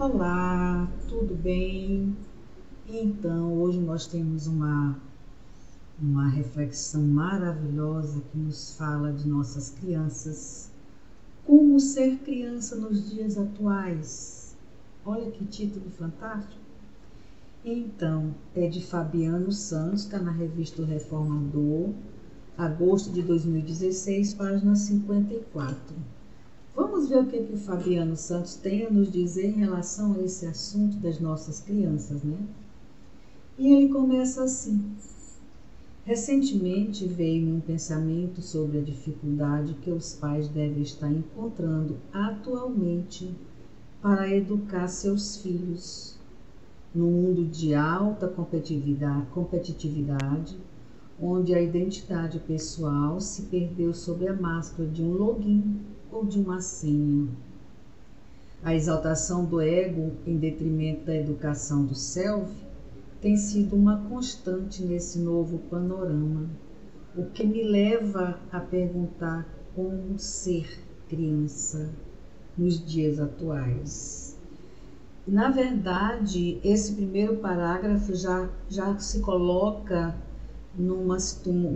Olá, tudo bem? Então, hoje nós temos uma reflexão maravilhosa que nos fala de nossas crianças. Como ser criança nos dias atuais? Olha que título fantástico! Então, é de Fabiano Santos, está na revista O Reformador, agosto de 2016, página 54. Vamos ver o que o Fabiano Santos tem a nos dizer em relação a esse assunto das nossas crianças, né? E ele começa assim. Recentemente veio-me um pensamento sobre a dificuldade que os pais devem estar encontrando atualmente para educar seus filhos no mundo de alta competitividade, onde a identidade pessoal se perdeu sob a máscara de um login ou de uma senha. A exaltação do ego em detrimento da educação do self tem sido uma constante nesse novo panorama, o que me leva a perguntar como ser criança nos dias atuais. Na verdade, esse primeiro parágrafo já se coloca num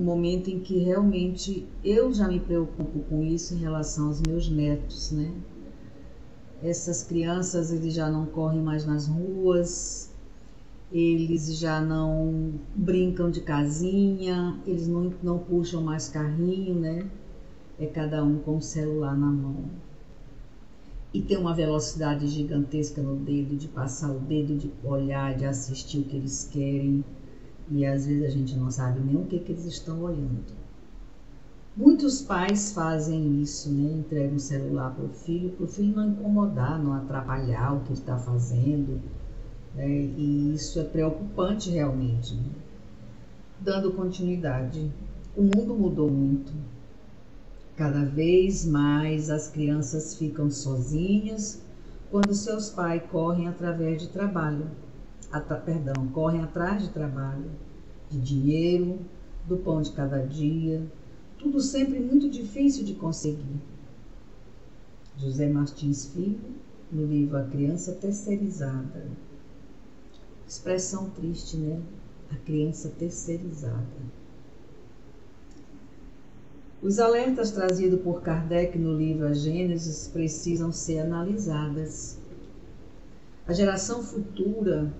momento em que realmente eu já me preocupo com isso em relação aos meus netos, né? Essas crianças, eles já não correm mais nas ruas, eles já não brincam de casinha, eles não puxam mais carrinho, né? É cada um com o celular na mão. E tem uma velocidade gigantesca no dedo, de passar o dedo, de olhar, de assistir o que eles querem. E às vezes a gente não sabe nem o que eles estão olhando. Muitos pais fazem isso, né? Entregam o celular para o filho não incomodar, não atrapalhar o que ele está fazendo. Né? E isso é preocupante realmente. Né? Dando continuidade, o mundo mudou muito. Cada vez mais as crianças ficam sozinhas quando seus pais correm através de trabalho. Correm atrás de trabalho, de dinheiro, do pão de cada dia, tudo sempre muito difícil de conseguir. José Martins Filho, no livro A Criança Terceirizada. Expressão triste, né? A criança terceirizada. Os alertas trazidos por Kardec no livro A Gênesis precisam ser analisadas. A geração futura,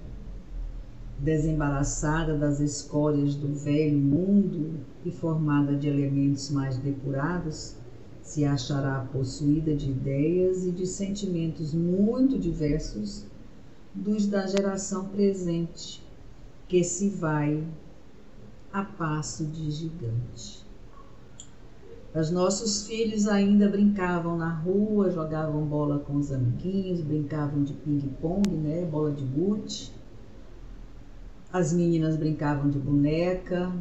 desembaraçada das escórias do velho mundo e formada de elementos mais depurados, se achará possuída de ideias e de sentimentos muito diversos dos da geração presente, que se vai a passo de gigante. Os nossos filhos ainda brincavam na rua, jogavam bola com os amiguinhos, brincavam de ping-pong, né, bola de gude. As meninas brincavam de boneca,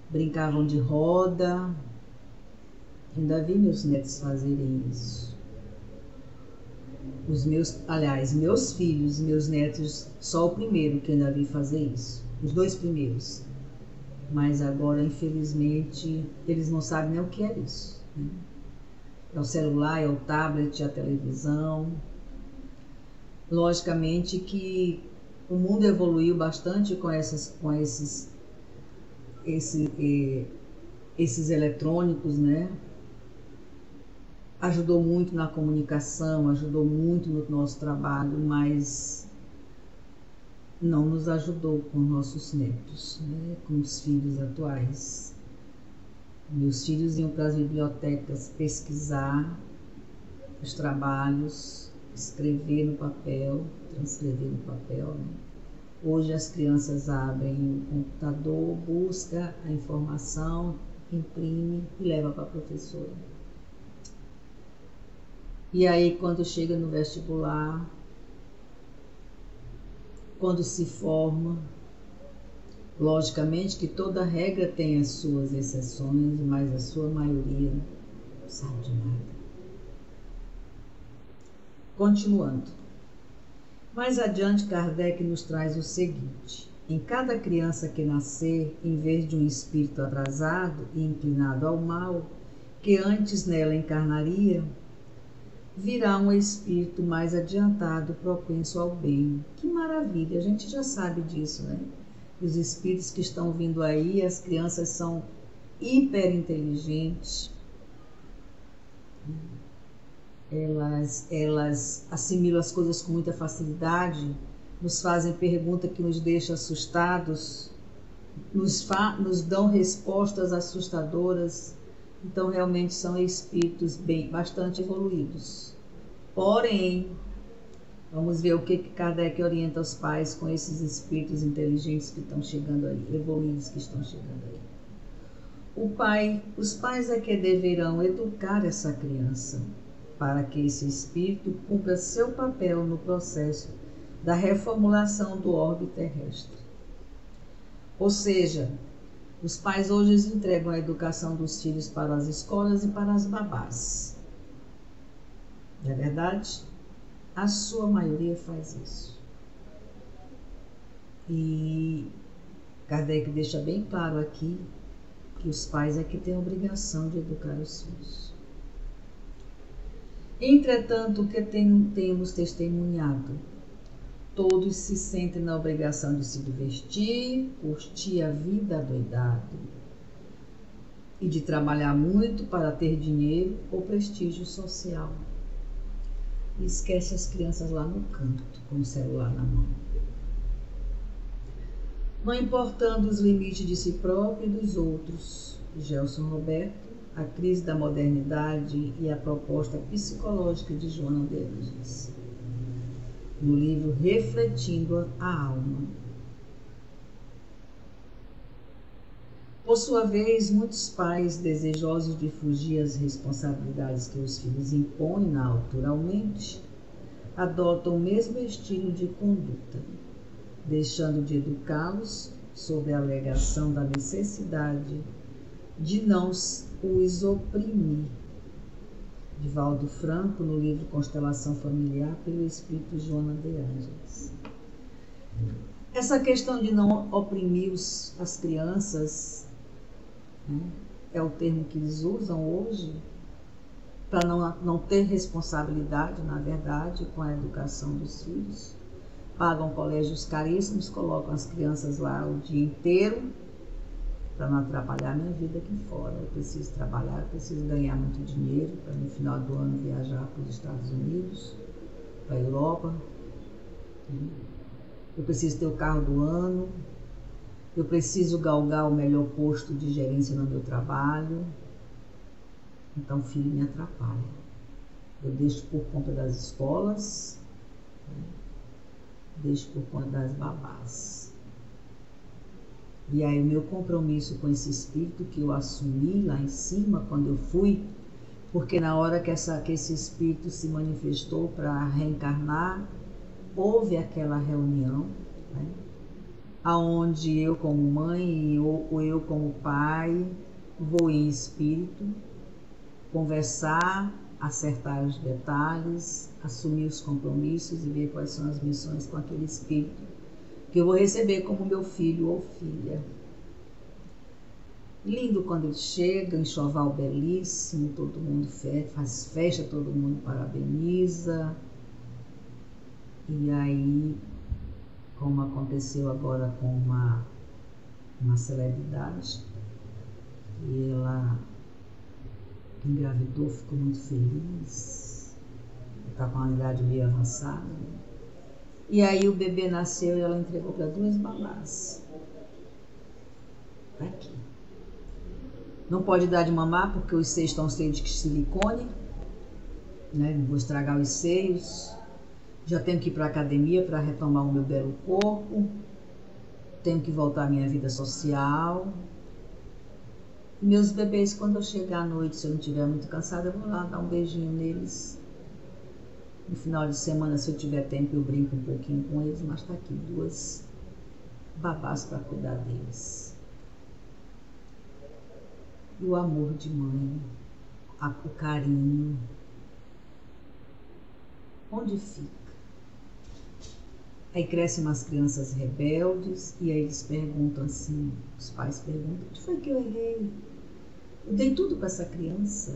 brincavam de roda. Ainda vi meus netos fazerem isso. Meus filhos, meus netos, só o primeiro que ainda vi fazer isso. Os dois primeiros. Mas agora, infelizmente, eles não sabem nem o que é isso. Né? É o celular, é o tablet, é a televisão. Logicamente que o mundo evoluiu bastante com esses eletrônicos, né? Ajudou muito na comunicação, ajudou muito no nosso trabalho, mas não nos ajudou com nossos netos, né? Com os filhos atuais. Meus filhos iam para as bibliotecas pesquisar os trabalhos, escrever no papel, transcrever no papel. Né? Hoje as crianças abrem o computador, buscam a informação, imprime e leva para a professora. E aí quando chega no vestibular, quando se forma, logicamente que toda regra tem as suas exceções, mas a sua maioria não sabe de nada. Continuando. Mais adiante, Kardec nos traz o seguinte: em cada criança que nascer, em vez de um espírito atrasado e inclinado ao mal, que antes nela encarnaria, virá um espírito mais adiantado, propenso ao bem. Que maravilha, a gente já sabe disso, né? Os espíritos que estão vindo aí, as crianças são hiperinteligentes, elas assimilam as coisas com muita facilidade, nos fazem perguntas que nos deixam assustados, nos dão respostas assustadoras. Então realmente são espíritos bastante evoluídos. Porém, vamos ver o que Kardec orienta os pais com esses espíritos inteligentes que estão chegando aí, evoluídos que estão chegando aí. Os pais é que deverão educar essa criança para que esse espírito cumpra seu papel no processo da reformulação do orbe terrestre. Ou seja, os pais hoje entregam a educação dos filhos para as escolas e para as babás. Não é verdade? A sua maioria faz isso. E Kardec deixa bem claro aqui que os pais é que têm a obrigação de educar os filhos. Entretanto, o que temos testemunhado? Todos se sentem na obrigação de se divertir, curtir a vida adoidado e de trabalhar muito para ter dinheiro ou prestígio social. E esquece as crianças lá no canto, com o celular na mão. Não importando os limites de si próprio e dos outros. Gelson Roberto, A Crise da Modernidade e a Proposta Psicológica de Joana de Ângeles, no livro Refletindo a Alma. Por sua vez, muitos pais, desejosos de fugir às responsabilidades que os filhos impõem naturalmente, adotam o mesmo estilo de conduta, deixando de educá-los sob a alegação da necessidade de não os oprimir. Divaldo Franco, no livro Constelação Familiar, pelo Espírito Joana de Ângeles. Essa questão de não oprimir as crianças, né, é o termo que eles usam hoje, para não ter responsabilidade, na verdade, com a educação dos filhos. Pagam colégios caríssimos, colocam as crianças lá o dia inteiro, para não atrapalhar a minha vida aqui fora. Eu preciso trabalhar, eu preciso ganhar muito dinheiro para no final do ano viajar para os Estados Unidos, para a Europa. Eu preciso ter o carro do ano, eu preciso galgar o melhor posto de gerência no meu trabalho. Então o filho me atrapalha. Eu deixo por conta das escolas, deixo por conta das babás. E aí o meu compromisso com esse espírito que eu assumi lá em cima, quando eu fui, porque na hora que esse espírito se manifestou para reencarnar, houve aquela reunião, né, onde eu como mãe ou eu como pai vou em espírito conversar, acertar os detalhes, assumir os compromissos e ver quais são as missões com aquele espírito que eu vou receber como meu filho ou filha. Lindo quando ele chega, enxoval belíssimo, todo mundo faz festa, todo mundo parabeniza. E aí, como aconteceu agora com uma celebridade, e ela engravidou, ficou muito feliz, está com uma idade meio avançada. E aí o bebê nasceu e ela entregou para 2 babás. Tá aqui. Não pode dar de mamar porque os seios estão cheios de silicone, né? Não vou estragar os seios. Já tenho que ir para a academia para retomar o meu belo corpo. Tenho que voltar à minha vida social. E meus bebês, quando eu chegar à noite, se eu não estiver muito cansada, eu vou lá dar um beijinho neles. No final de semana, se eu tiver tempo, eu brinco um pouquinho com eles, mas está aqui 2 babás para cuidar deles. E o amor de mãe, o carinho, onde fica? Aí crescem umas crianças rebeldes e aí eles perguntam assim, os pais perguntam, onde foi que eu errei? Eu dei tudo para essa criança.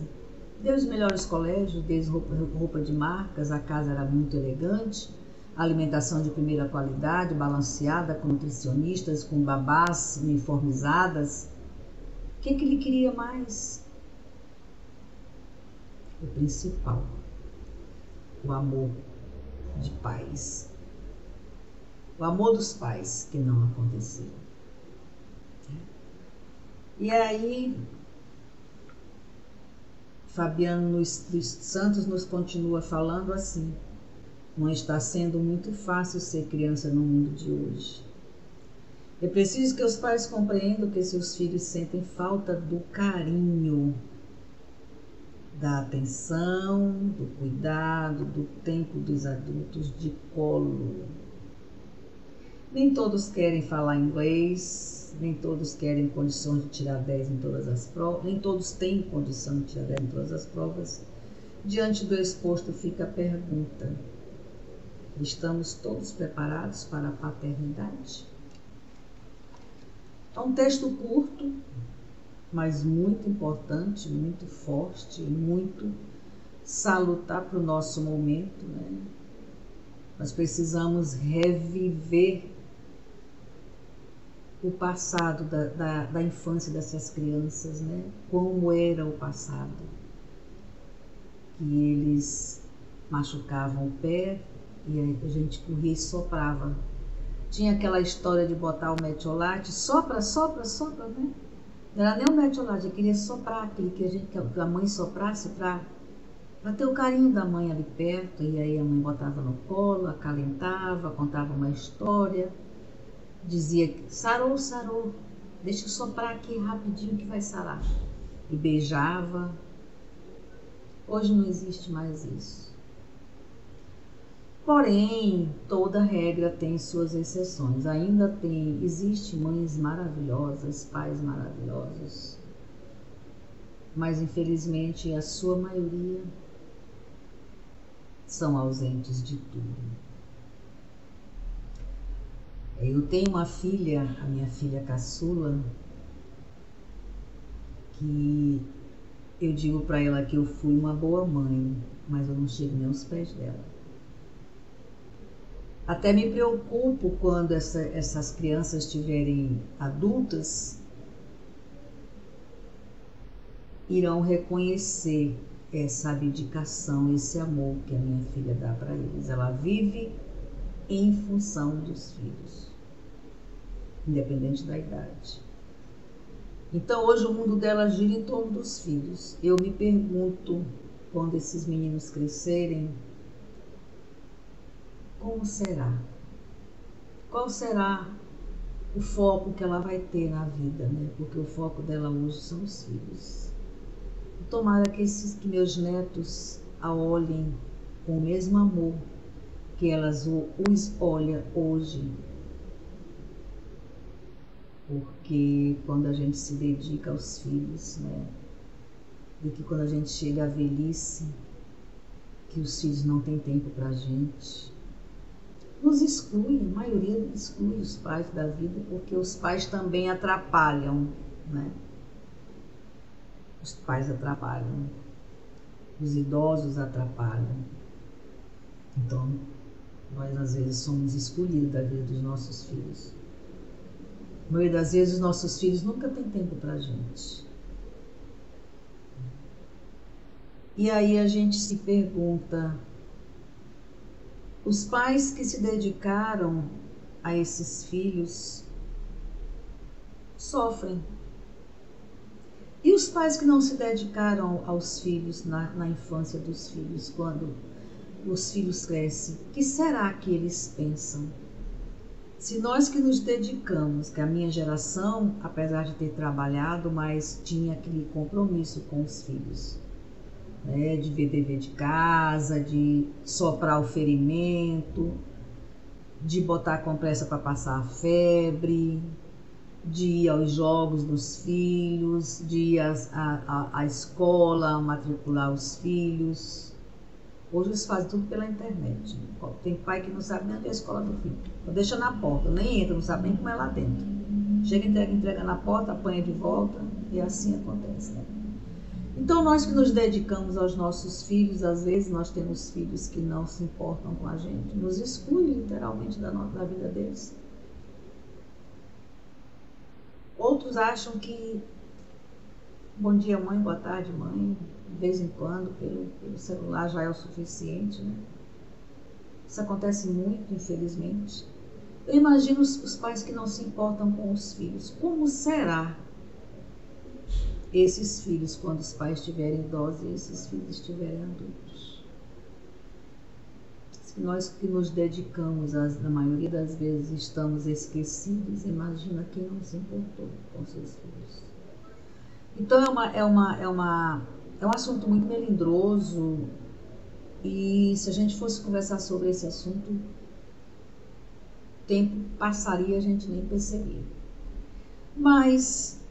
Dei os melhores colégios, dei roupa de marcas, a casa era muito elegante, alimentação de primeira qualidade, balanceada, com nutricionistas, com babás uniformizadas. O que ele queria mais? O principal, o amor de pais. O amor dos pais que não aconteceu. E aí, Fabiano dos Santos nos continua falando assim: não está sendo muito fácil ser criança no mundo de hoje. É preciso que os pais compreendam que seus filhos sentem falta do carinho, da atenção, do cuidado, do tempo dos adultos de colo. Nem todos querem falar inglês, nem todos querem condições de tirar 10 em todas as provas, nem todos têm condição de tirar 10 em todas as provas. Diante do exposto fica a pergunta: estamos todos preparados para a paternidade? É um texto curto, mas muito importante, muito forte, muito salutar para o nosso momento, né? Nós precisamos reviver o passado da infância dessas crianças, né? Como era o passado. Que eles machucavam o pé e a gente corria e soprava. Tinha aquela história de botar o metiolate, sopra, né? Não era nem o metiolate, eu queria soprar aquele que a mãe soprasse para ter o carinho da mãe ali perto. E aí a mãe botava no colo, acalentava, contava uma história, dizia: sarou, sarou, deixa eu soprar aqui rapidinho que vai sarar. E beijava. Hoje não existe mais isso. Porém, toda regra tem suas exceções. Ainda existem mães maravilhosas, pais maravilhosos, mas infelizmente a sua maioria são ausentes de tudo. Eu tenho uma filha, a minha filha caçula, que eu digo para ela que eu fui uma boa mãe, mas eu não chego nem aos pés dela. Até me preocupo quando essas crianças estiverem adultas, irão reconhecer essa abdicação, esse amor que a minha filha dá para eles. Ela vive em função dos filhos, independente da idade. Então hoje o mundo dela gira em torno dos filhos. Eu me pergunto, quando esses meninos crescerem, como será? Qual será o foco que ela vai ter na vida, né? Porque o foco dela hoje são os filhos. Tomara que meus netos a olhem com o mesmo amor que elas os olham hoje. Porque quando a gente se dedica aos filhos, né? E que quando a gente chega à velhice, que os filhos não têm tempo pra gente, nos exclui, a maioria exclui os pais da vida, porque os pais também atrapalham, né? Os pais atrapalham, os idosos atrapalham. Então, nós às vezes somos escolhidos da vida dos nossos filhos. A maioria das vezes os nossos filhos nunca têm tempo pra gente. E aí a gente se pergunta: os pais que se dedicaram a esses filhos sofrem. E os pais que não se dedicaram aos filhos na infância dos filhos, quando os filhos crescem, o que será que eles pensam? Se nós que nos dedicamos, que a minha geração, apesar de ter trabalhado, mas tinha aquele compromisso com os filhos, né, de ver dever de casa, de soprar o ferimento, de botar a compressa para passar a febre, de ir aos jogos dos filhos, de ir à escola, matricular os filhos. Hoje eles fazem tudo pela internet. Tem pai que não sabe nem onde é a escola do filho. Deixa na porta, nem entra, não sabe nem como é lá dentro. Chega, entrega na porta, apanha de volta, e assim acontece, né? Então, nós que nos dedicamos aos nossos filhos, às vezes nós temos filhos que não se importam com a gente, nos exclui literalmente da vida deles. Outros acham que bom dia, mãe, boa tarde, mãe, de vez em quando, pelo celular já é o suficiente, né? Isso acontece muito, infelizmente. Eu imagino os pais que não se importam com os filhos. Como será esses filhos quando os pais estiverem idosos e esses filhos estiverem adultos? Se nós que nos dedicamos, na maioria das vezes, estamos esquecidos, imagina quem não se importou com seus filhos. Então é um assunto muito melindroso, e se a gente fosse conversar sobre esse assunto, o tempo passaria, a gente nem percebia. Mas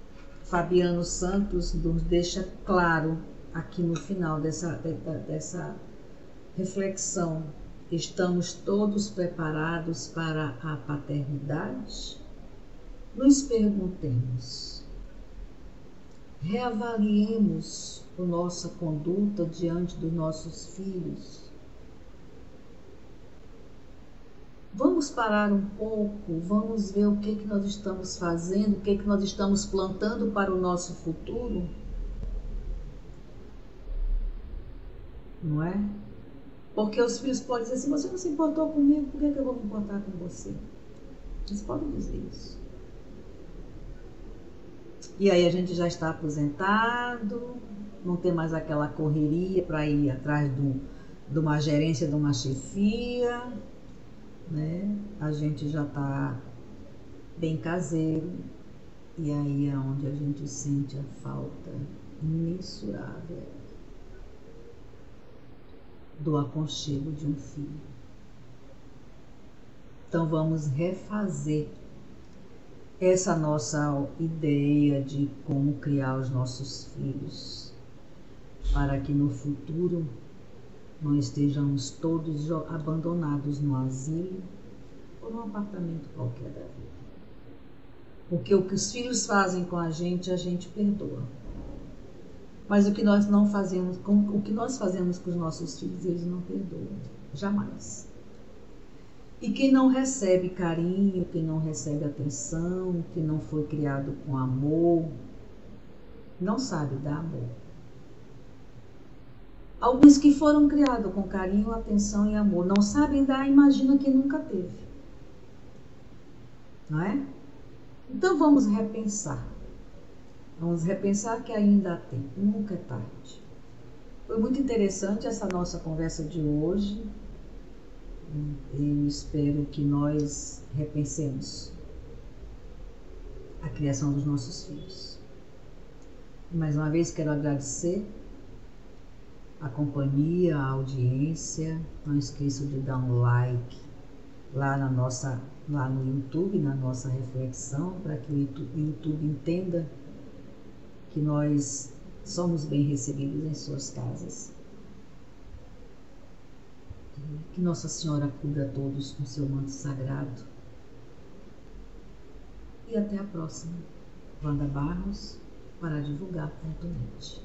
Fabiano Santos nos deixa claro aqui no final dessa reflexão: estamos todos preparados para a paternidade? Nos perguntemos. Reavaliemos a nossa conduta diante dos nossos filhos. Vamos parar um pouco, vamos ver o que nós estamos fazendo, o que nós estamos plantando para o nosso futuro. Não é? Porque os filhos podem dizer assim: você não se importou comigo, por que eu vou me importar com você? Eles podem dizer isso. E aí a gente já está aposentado, não tem mais aquela correria para ir atrás de uma gerência, de uma chefia, né? A gente já está bem caseiro, e aí é onde a gente sente a falta imensurável do aconchego de um filho. Então vamos refazer essa nossa ideia de como criar os nossos filhos, para que no futuro não estejamos todos abandonados no asilo ou num apartamento qualquer da vida. Porque o que os filhos fazem com a gente perdoa. Mas o que nós não fazemos, o que nós fazemos com os nossos filhos, eles não perdoam, jamais. E quem não recebe carinho, quem não recebe atenção, que não foi criado com amor, não sabe dar amor. Alguns que foram criados com carinho, atenção e amor, não sabem dar, imagina quem nunca teve. Não é? Então vamos repensar. Vamos repensar que ainda há tempo, nunca é tarde. Foi muito interessante essa nossa conversa de hoje. Eu espero que nós repensemos a criação dos nossos filhos. E mais uma vez quero agradecer a companhia, a audiência. Não esqueçam de dar um like lá no YouTube, na nossa reflexão, para que o YouTube entenda que nós somos bem recebidos em suas casas. Que Nossa Senhora cubra todos com seu manto sagrado. E até a próxima. Wanda Barros, para divulgar.net.